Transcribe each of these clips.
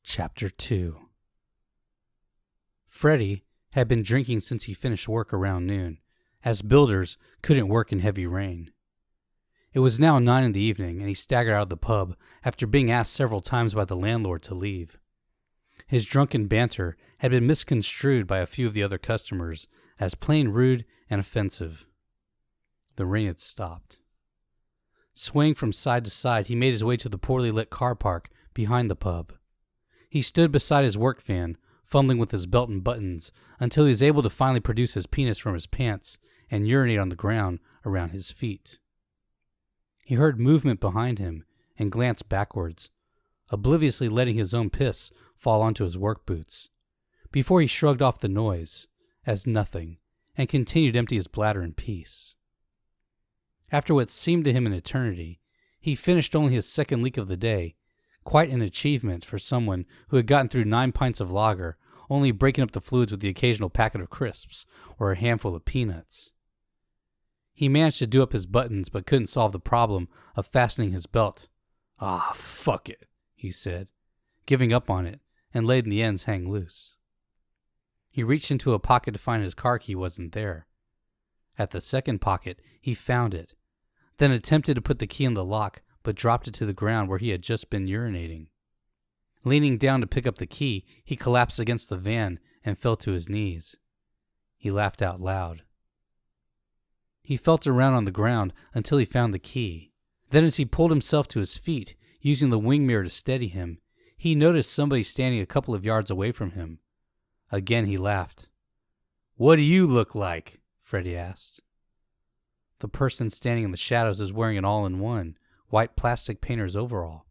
Chapter 2. Freddy had been drinking since he finished work around noon, as builders couldn't work in heavy rain. It was now 9 in the evening, and he staggered out of the pub after being asked several times by the landlord to leave. His drunken banter had been misconstrued by a few of the other customers as plain rude and offensive. The rain had stopped. Swaying from side to side, he made his way to the poorly lit car park behind the pub. He stood beside his work van, fumbling with his belt and buttons, until he was able to finally produce his penis from his pants and urinate on the ground around his feet. He heard movement behind him and glanced backwards, obliviously letting his own piss fall onto his work boots, before he shrugged off the noise as nothing and continued to empty his bladder in peace. After what seemed to him an eternity, he finished only his second leak of the day, quite an achievement for someone who had gotten through 9 pints of lager, only breaking up the fluids with the occasional packet of crisps or a handful of peanuts. He managed to do up his buttons, but couldn't solve the problem of fastening his belt. "Ah, fuck it," he said, giving up on it and letting the ends hang loose. He reached into a pocket to find his car key wasn't there. At the second pocket, he found it, then attempted to put the key in the lock, but dropped it to the ground where he had just been urinating. Leaning down to pick up the key, he collapsed against the van and fell to his knees. He laughed out loud. He felt around on the ground until he found the key. Then as he pulled himself to his feet, using the wing mirror to steady him, he noticed somebody standing a couple of yards away from him. Again he laughed. "What do you look like?" Freddy asked. The person standing in the shadows was wearing an all-in-one, white plastic painter's overall.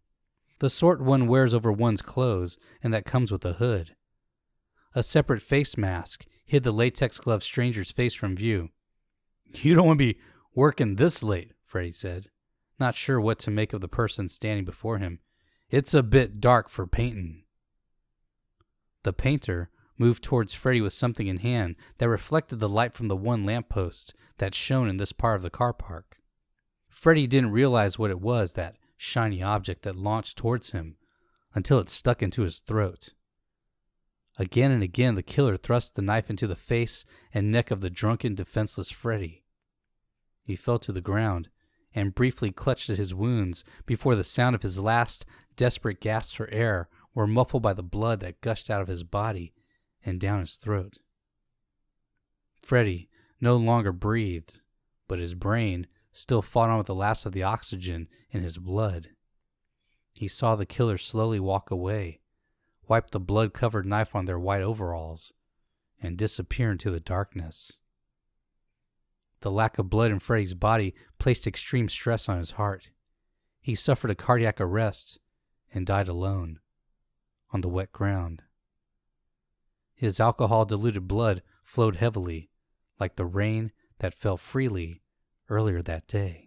The sort one wears over one's clothes and that comes with a hood. A separate face mask hid the latex-gloved stranger's face from view. "You don't want to be working this late," Freddy said, not sure what to make of the person standing before him. "It's a bit dark for painting." The painter moved towards Freddy with something in hand that reflected the light from the one lamppost that shone in this part of the car park. Freddy didn't realize what it was, that shiny object that launched towards him, until it stuck into his throat. Again and again the killer thrust the knife into the face and neck of the drunken, defenseless Freddy. He fell to the ground and briefly clutched at his wounds before the sound of his last desperate gasps for air were muffled by the blood that gushed out of his body and down his throat. Freddy no longer breathed, but his brain still fought on with the last of the oxygen in his blood. He saw the killer slowly walk away, wipe the blood-covered knife on their white overalls, and disappear into the darkness. The lack of blood in Freddy's body placed extreme stress on his heart. He suffered a cardiac arrest and died alone, on the wet ground. His alcohol-diluted blood flowed heavily, like the rain that fell freely earlier that day.